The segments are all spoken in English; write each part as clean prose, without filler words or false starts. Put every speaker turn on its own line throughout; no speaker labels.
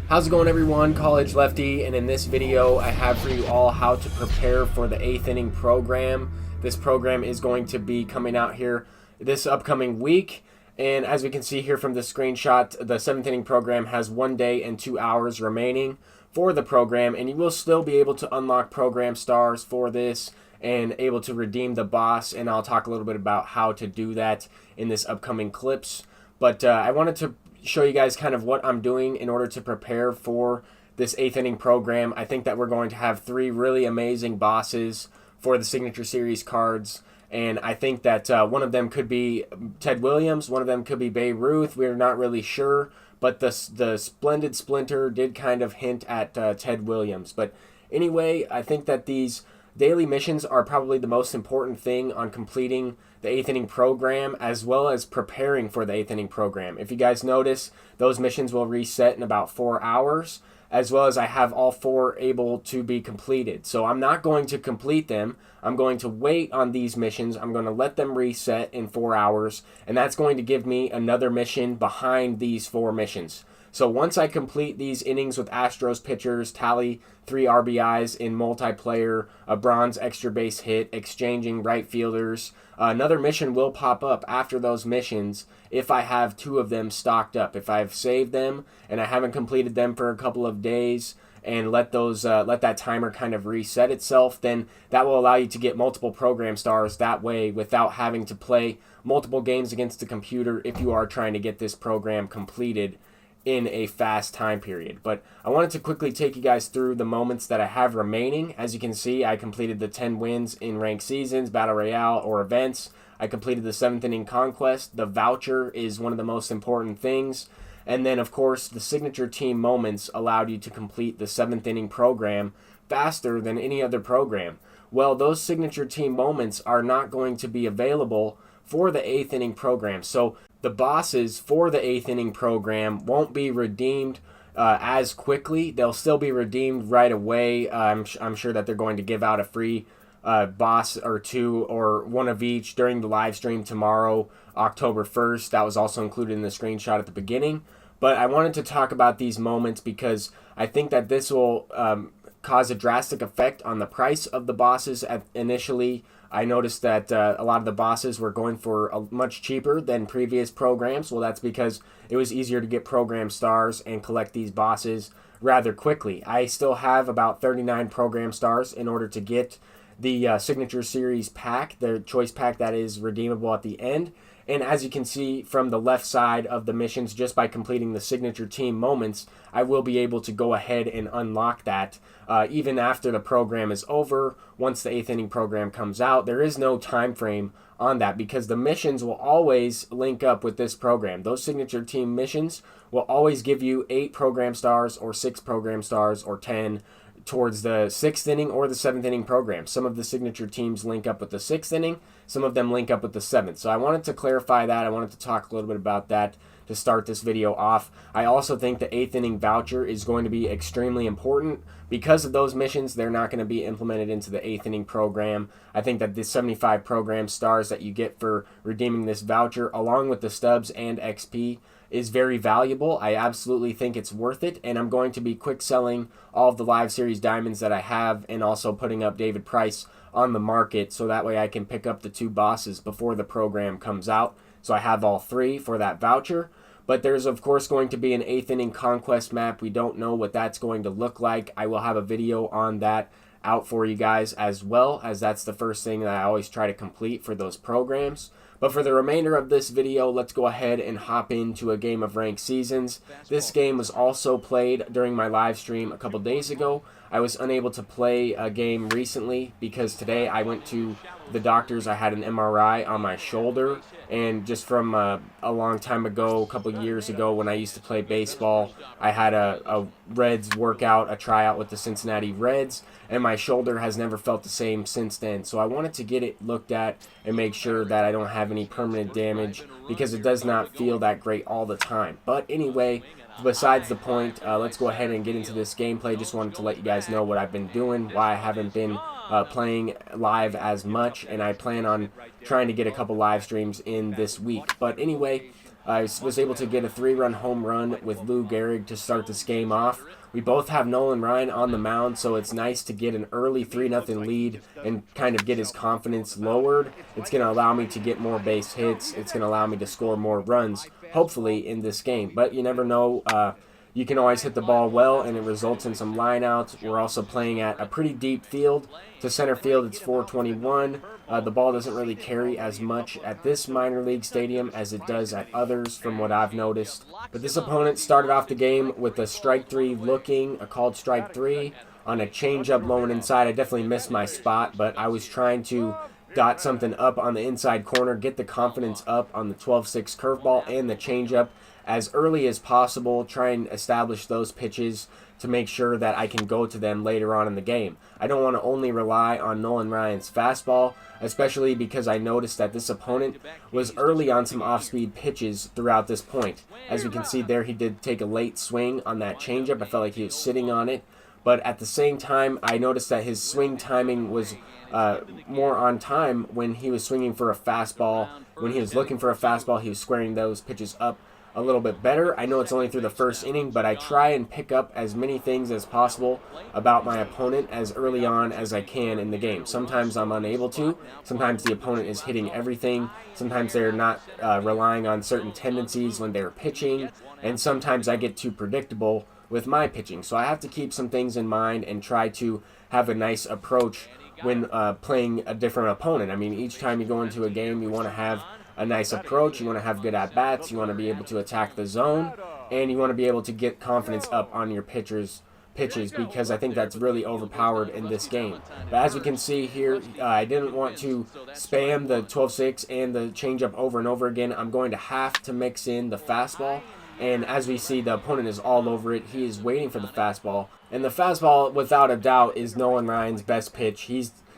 How's it going, everyone? College Lefty, and in this video I have for you all how to prepare for the 8th inning program. This program is going to be coming out here this upcoming week, and as we can see here from the screenshot, the 7th inning program has 1 day and 2 hours remaining for the program, and you will still be able to unlock program stars for this and able to redeem the boss, and I'll talk a little bit about how to do that in this upcoming clips. But I wanted to show you guys kind of what I'm doing in order to prepare for this 8th inning program. I think that we're going to have 3 really amazing bosses for the Signature Series cards, and I think that one of them could be Ted Williams, one of them could be Babe Ruth. We're not really sure, but the Splendid Splinter did kind of hint at Ted Williams. But anyway, I think that these daily missions are probably the most important thing on completing the 8th inning program, as well as preparing for the 8th inning program. If you guys notice, those missions will reset in about 4 hours, as well as I have all 4 able to be completed. So I'm not going to complete them. I'm going to wait on these missions. I'm going to let them reset in 4 hours, and that's going to give me another mission behind these 4 missions. So once I complete these innings with Astros pitchers, tally 3 RBIs in multiplayer, a bronze extra base hit, exchanging right fielders, another mission will pop up after those missions if I have 2 of them stocked up. If I've saved them and I haven't completed them for a couple of days and let that timer kind of reset itself, then that will allow you to get multiple program stars that way without having to play multiple games against the computer if you are trying to get this program completed in a fast time period. But I wanted to quickly take you guys through the moments that I have remaining. As you can see, I completed the 10 wins in ranked seasons, battle royale, or events. I completed the 7th inning conquest. The voucher is one of the most important things. And then, of course, the signature team moments allowed you to complete the 7th inning program faster than any other program. Well, those signature team moments are not going to be available for the 8th inning program. So the bosses for the 8th inning program won't be redeemed as quickly. They'll still be redeemed right away. I'm sure that they're going to give out a free boss or 2 or 1 of each during the live stream tomorrow, October 1st. That was also included in the screenshot at the beginning. But I wanted to talk about these moments because I think that this will cause a drastic effect on the price of the bosses initially. I noticed that a lot of the bosses were going for much cheaper than previous programs. Well, that's because it was easier to get program stars and collect these bosses rather quickly. I still have about 39 program stars in order to get the Signature Series pack, the choice pack that is redeemable at the end. And as you can see from the left side of the missions, just by completing the signature team moments, I will be able to go ahead and unlock that even after the program is over. Once the 8th inning program comes out, there is no time frame on that because the missions will always link up with this program. Those signature team missions will always give you 8 program stars or 6 program stars or 10 towards the 6th inning or the 7th inning program. Some of the signature teams link up with the 6th inning, some of them link up with the 7th. So I wanted to clarify that. I wanted to talk a little bit about that to start this video off. I also think the 8th inning voucher is going to be extremely important. Because of those missions, they're not going to be implemented into the 8th inning program. I think that the 75 program stars that you get for redeeming this voucher, along with the stubs and XP, is very valuable. I absolutely think it's worth it, and I'm going to be quick selling all of the live series diamonds that I have and also putting up David Price on the market so that way I can pick up the 2 bosses before the program comes out. So I have all 3 for that voucher. But there's of course going to be an 8th inning conquest map. We don't know what that's going to look like. I will have a video on that out for you guys as well, as that's the first thing that I always try to complete for those programs. But for the remainder of this video, let's go ahead and hop into a game of ranked seasons. This game was also played during my live stream a couple days ago. I was unable to play a game recently because today I went to the doctor's. I had an MRI on my shoulder, and just from a long time ago, a couple years ago when I used to play baseball, I had a Reds workout, a tryout with the Cincinnati Reds, and my shoulder has never felt the same since then. So I wanted to get it looked at and make sure that I don't have any permanent damage because it does not feel that great all the time. But anyway, besides the point, let's go ahead and get into this gameplay. Just wanted to let you guys know what I've been doing, why I haven't been playing live as much, and I plan on trying to get a couple live streams in this week. But anyway, I was able to get a 3-run home run with Lou Gehrig to start this game off. We both have Nolan Ryan on the mound, so it's nice to get an early 3-0 lead and kind of get his confidence lowered. It's going to allow me to get more base hits. It's going to allow me to score more runs, hopefully, in this game. But you never know. You can always hit the ball well, and it results in some lineouts. We're also playing at a pretty deep field. To center field, it's 421. The ball doesn't really carry as much at this minor league stadium as it does at others, from what I've noticed. But this opponent started off the game with a strike 3 looking, a called strike 3 on a changeup low and inside. I definitely missed my spot, but I was trying to dot something up on the inside corner, get the confidence up on the 12-6 curveball and the changeup as early as possible, try and establish those pitches to make sure that I can go to them later on in the game. I don't want to only rely on Nolan Ryan's fastball, especially because I noticed that this opponent was early on some off-speed pitches throughout this point. As we can see there, he did take a late swing on that changeup. I felt like he was sitting on it. But at the same time, I noticed that his swing timing was more on time when he was swinging for a fastball. When he was looking for a fastball, he was squaring those pitches up a little bit better. I know it's only through the first inning, but I try and pick up as many things as possible about my opponent as early on as I can in the game. Sometimes I'm unable to. Sometimes the opponent is hitting everything. Sometimes they're not relying on certain tendencies when they're pitching. And sometimes I get too predictable with my pitching. So I have to keep some things in mind and try to have a nice approach when playing a different opponent. I mean, each time you go into a game, you want to have a nice approach, you want to have good at-bats, you want to be able to attack the zone, and you want to be able to get confidence up on your pitches, because I think that's really overpowered in this game. But as we can see here, I didn't want to spam the 12-6 and the changeup over and over again. I'm going to have to mix in the fastball, and as we see, the opponent is all over it. He is waiting for the fastball, and the fastball, without a doubt, is Nolan Ryan's best pitch.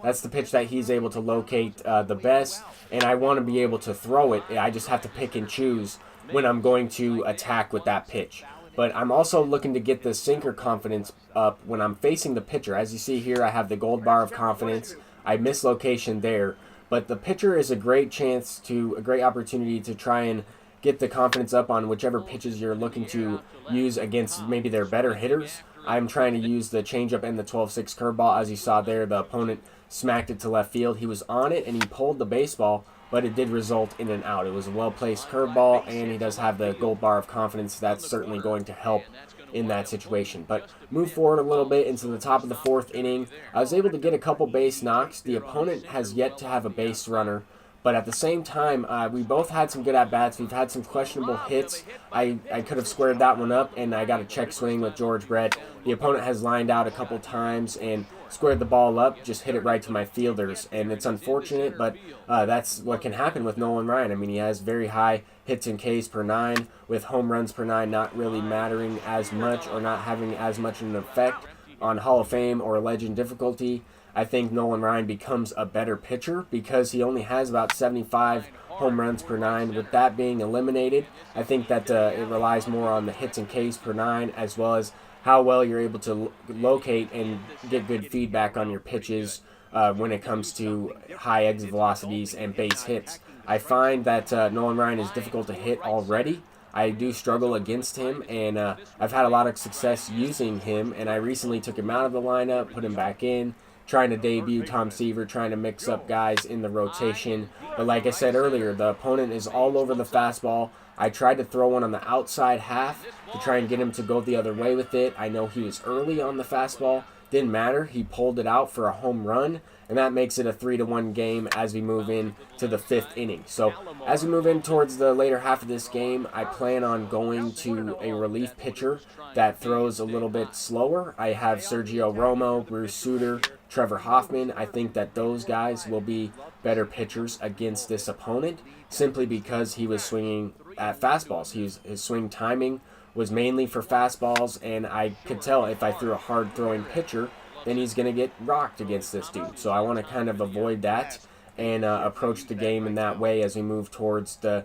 That's the pitch that he's able to locate the best, and I want to be able to throw it. I just have to pick and choose when I'm going to attack with that pitch. But I'm also looking to get the sinker confidence up when I'm facing the pitcher. As you see here, I have the gold bar of confidence. I miss location there, but the pitcher is a great opportunity to try and get the confidence up on whichever pitches you're looking to use against maybe their better hitters. I'm trying to use the changeup and the 12-6 curveball. As you saw there, the opponent smacked it to left field. He was on it and he pulled the baseball, but it did result in an out. It was a well-placed curveball, and he does have the gold bar of confidence. That's certainly going to help in that situation. But move forward a little bit into the top of the 4th inning. I was able to get a couple base knocks. The opponent has yet to have a base runner, but at the same time, we both had some good at-bats. We've had some questionable hits. I could have squared that one up, and I got a check swing with George Brett. The opponent has lined out a couple times and squared the ball up, just hit it right to my fielders. And it's unfortunate, but that's what can happen with Nolan Ryan. I mean, he has very high hits and Ks per 9, with home runs per 9 not really mattering as much or not having as much an effect on Hall of Fame or legend difficulty. I think Nolan Ryan becomes a better pitcher because he only has about 75 home runs per 9. With that being eliminated, I think that it relies more on the hits and Ks per 9, as well as how well you're able to locate and get good feedback on your pitches when it comes to high exit velocities and base hits. I find that Nolan Ryan is difficult to hit already. I do struggle against him, and I've had a lot of success using him, and I recently took him out of the lineup, put him back in, trying to debut Tom Seaver, trying to mix up guys in the rotation. But like I said earlier, the opponent is all over the fastball. I tried to throw one on the outside half to try and get him to go the other way with it. I know he was early on the fastball. Didn't matter. He pulled it out for a home run, and that makes it a 3-1 game as we move in to the 5th inning. So as we move in towards the later half of this game, I plan on going to a relief pitcher that throws a little bit slower. I have Sergio Romo, Bruce Sutter, Trevor Hoffman. I think that those guys will be better pitchers against this opponent simply because he was swinging at fastballs. His swing timing was mainly for fastballs, and I could tell if I threw a hard-throwing pitcher, then he's going to get rocked against this dude. So I want to kind of avoid that and approach the game in that way as we move towards the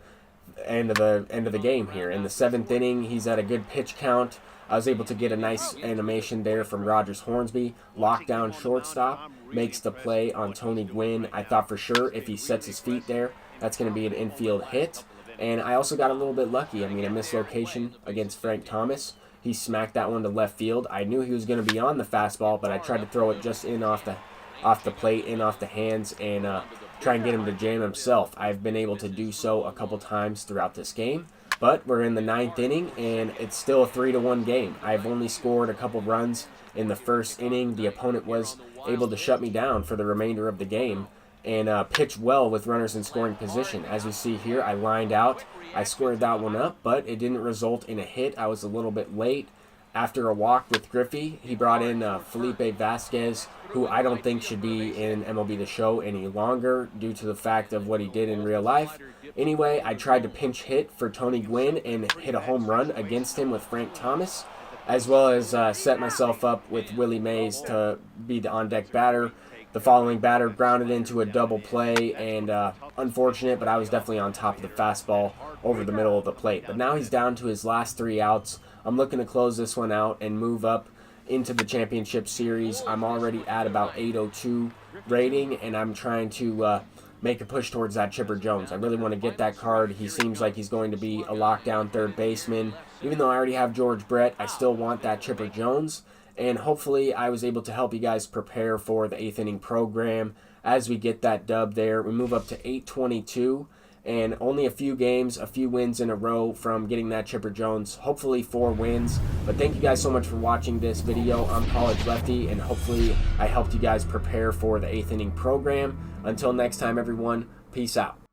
end of the game here. In the 7th inning, he's at a good pitch count. I was able to get a nice animation there from Rogers Hornsby. Lockdown shortstop makes the play on Tony Gwynn. I thought for sure if he sets his feet there, that's going to be an infield hit. And I also got a little bit lucky. I mean, a mislocation against Frank Thomas. He smacked that one to left field. I knew he was going to be on the fastball, but I tried to throw it just in off the plate, in off the hands, and try and get him to jam himself. I've been able to do so a couple times throughout this game, but we're in the 9th inning, and it's still a 3-1 game. I've only scored a couple runs in the first inning. The opponent was able to shut me down for the remainder of the game and pitched well with runners in scoring position. As you see here, I lined out. I squared that one up, but it didn't result in a hit. I was a little bit late. After a walk with Griffey, he brought in Felipe Vasquez, who I don't think should be in MLB The Show any longer due to the fact of what he did in real life. Anyway, I tried to pinch hit for Tony Gwynn and hit a home run against him with Frank Thomas, as well as set myself up with Willie Mays to be the on-deck batter. The following batter grounded into a double play, and unfortunate, but I was definitely on top of the fastball over the middle of the plate. But now he's down to his last 3 outs. I'm looking to close this one out and move up into the championship series. I'm already at about 802 rating, and I'm trying to make a push towards that Chipper Jones. I really want to get that card. He seems like he's going to be a lockdown third baseman. Even though I already have George Brett, I still want that Chipper Jones. And hopefully I was able to help you guys prepare for the 8th inning program as we get that dub there. We move up to 822. And only a few games, a few wins in a row from getting that Chipper Jones. Hopefully 4 wins. But thank you guys so much for watching this video. I'm College Lefty, and hopefully I helped you guys prepare for the 8th inning program. Until next time, everyone, peace out.